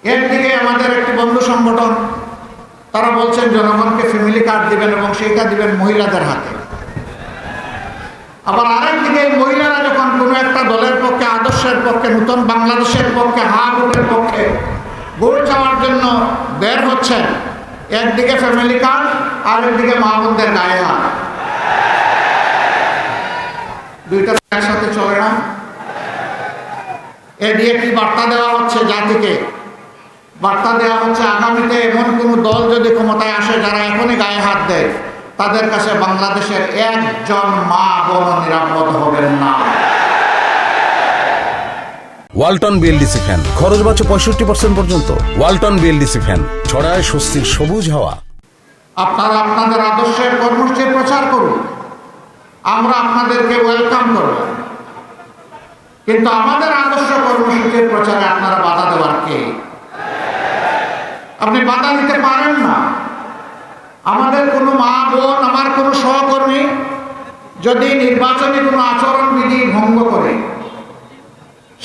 একদিকে আমাদের একটি বন্ধু সংগঠন, তারা বলছেন জনগণকে ফ্যামিলি কার্ড দিবেন এবং সেইটা দিবেন মহিলাদের হাতে। আবার আরেকদিকে মহিলারা যখন কোনো একটা দলের পক্ষে, আদর্শের পক্ষে, নতুন বাংলাদেশের পক্ষে, ভোটের পক্ষে ভোট চাওয়ার জন্য বের হচ্ছেন, একদিকে ফ্যামিলি কার্ড আর একদিকে মা বোনদের গায়ে হাত। দুইটা একসাথে চলে না। এ দিয়ে কি বার্তা দেওয়া হচ্ছে জাতিকে? বার্তা দেওয়া হচ্ছে আগামীতে এমন কোনো দল যদি ক্ষমতায় আসে যারা এখনই গায়ে হাত দেয়, তাদের কাছে বাংলাদেশের একজন মা বোন নিরাপদ হবেন না। ওয়ালটন বিএলডিসি ফ্যান, খরচ বাঁচে 65% পর্যন্ত। ওয়ালটন বিএলডিসি ফ্যান ছড়ায় স্বস্তির সবুজ হাওয়া। আপনারা আপনাদের আদর্শের কর্মসূচি প্রচার করুন, আমরা আপনাদেরকে ওয়েলকাম করব। কিন্তু আমাদের আদর্শ কর্মসূচির প্রচারে আপনারা বাধা দেওয়ার কে? আপনি বাধা দিতে পারেন না। আমাদের কোনো মা বোন, আমার কোনো সহকর্মী যদি নির্বাচনী কোনো আচরণবিধি ভঙ্গ করে,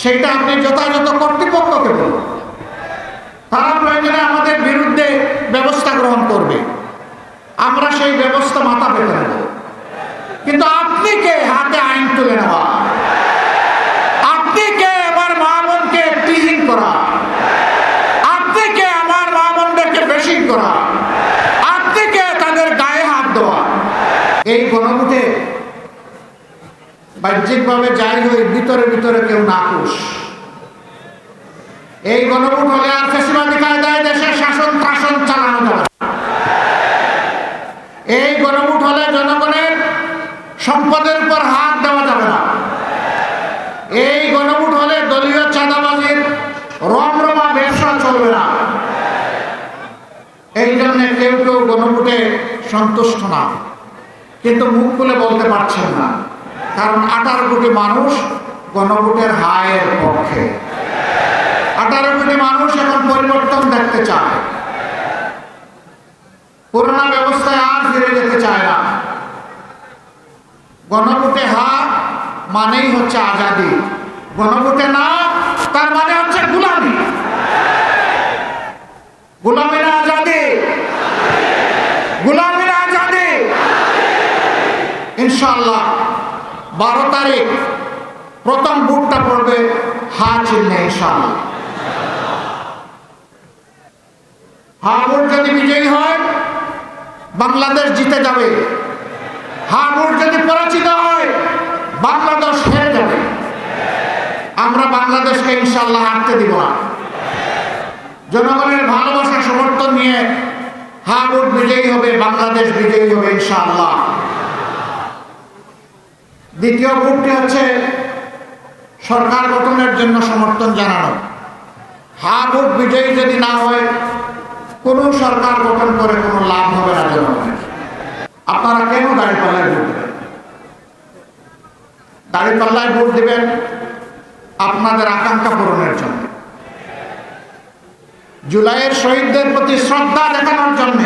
সেটা আপনি যথাযথ কর্তৃপক্ষকে বলুন, তারা প্রয়োজনে আমাদের বিরুদ্ধে ব্যবস্থা গ্রহণ করবে, আমরা সেই ব্যবস্থা মাথা পেতে নেব। কিন্তু আপনি কে হাতে আইন তুলে নেওয়া? আপনি কে আমার মা বোনকে টিজিং করা? আপনি কে আমার মা বোনদেরকে বেশি করা? আপনি কে তাদের গায়ে হাত দেওয়া? এই গণভোটে বাহ্যিকভাবে যাই হই, ভিতরে ভিতরে কেউ নাখুশ। এই গণভোট হলে আর ফ্যাসিবাদী কায়দায় দেশের শাসন শাসন চালানো যাবে। এই গণভোট হলে জনগণের সম্পদের উপর হাত দেওয়া যাবে না। এই গণভোট হলে দলীয় চাঁদাবাজির রমরমা ব্যবসা চলবে না। এই জন্য কেউ কেউ গণভোটে সন্তুষ্ট না, কিন্তু মুখ খুলে বলতে পারছেন না, কারণ 18 কোটি মানুষ গণভোটের হায়ের পক্ষে। 18 কোটি মানুষ এখন পরিবর্তন দেখতে চায়, পুরোনো ব্যবস্থায় আর ফিরে যেতে চায় না। গণভোটে হা মানেই হচ্ছে আজাদি, গণভোটে না তার মানে হচ্ছে গোলামি। গোলামির আজাদি, গোলামির আজাদি। ইনশাআল্লাহ 12 তারিখ প্রথম ভোটটা পড়বে হা চিহ্নে। ইনশাআল্লাহ হা ভোট যদি বিজয়ী হয়, বাংলাদেশ জিতে যাবে। হা ভোট যদি পরাজিত হয়, বাংলাদেশ হেরে যাবে। আমরা বাংলাদেশকে ইনশাআল্লাহ হারতে দিব না। জনগণের ভালোবাসা সমর্থন নিয়ে হা ভোট বিজয়ী হবে, বাংলাদেশ বিজয়ী হবে ইনশাআল্লাহ। দ্বিতীয় ভোটটি হচ্ছে সরকার গঠনের জন্য সমর্থন জানানো। হা ভোট বিজয়ী যদি না হয়, কোনো সরকার গঠন করে কোনো লাভ হবে না জনগণের। আপনারা কেন দাঁড়িপাল্লায় ভোট দেবেন? দাঁড়িপাল্লায় ভোট দেবেন আপনাদের আকাঙ্ক্ষা পূরণের জন্য, জুলাইয়ের শহীদদের প্রতি শ্রদ্ধা দেখানোর জন্য,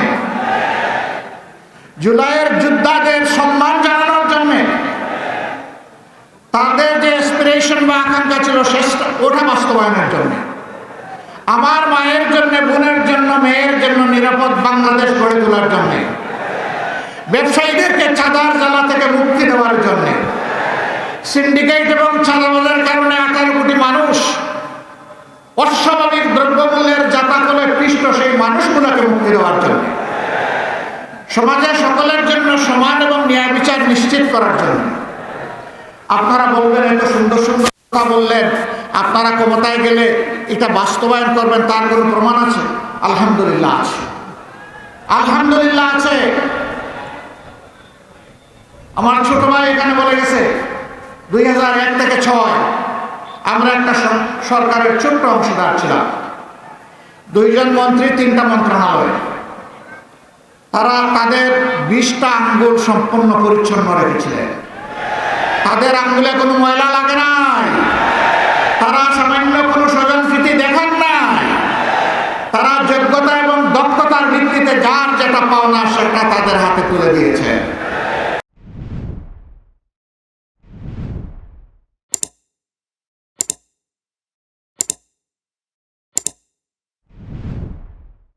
জুলাইয়ের যোদ্ধাদের সম্মান জানানোর জন্য, তাদের যে অ্যাসপিরেশন বা আকাঙ্ক্ষা ছিল ওটা বাস্তবায়নের জন্য, আমার মায়ের জন্য, বোনের জন্য, মেয়ের জন্য নিরাপদ বাংলাদেশ গড়ে তোলার জন্য, ব্যবসায়ীদেরকে চাঁদার জ্বালা থেকে মুক্তি দেওয়ার জন্য, সিন্ডিকেট এবং চাঁদাবাজের কারণে 18 কোটি মানুষ অস্বাভাবিক দ্রব্যমূল্যের জাতাকলে পৃষ্ঠ, সেই মানুষগুলোকে মুক্তি দেওয়ার জন্য, সমাজে সকলের জন্য সমান এবং ন্যায় বিচার নিশ্চিত করার জন্য। আপনারা বলবেন এত সুন্দর সুন্দর কথা বললেন, আপনারা ক্ষমতায় গেলে এটা বাস্তবায়ন করবেন, তার কোনো প্রমাণ আছে? আলহামদুলিল্লাহ আছে, আলহামদুলিল্লাহ আছে। আমার ছোট ভাই এখানে বলে গেছে 2001 থেকে 6 আমরা একটা সরকারের ছোট্ট অংশীদার ছিলাম। 2 জন মন্ত্রী, 3টা মন্ত্রণালয়। তারা তাদের 20টা আঙ্গুল সম্পূর্ণ পরিচ্ছন্ন রেখেছিলেন। তাদের আঙ্গুলে কোনো ময়লা লাগে নাই, তারা সামান্য কোনো স্বজনপ্রীতি দেখান নাই। তারা যোগ্যতা এবং দক্ষতার ভিত্তিতে যার যেটা পাওনা সেটা তাদের হাতে তুলে দিয়েছে।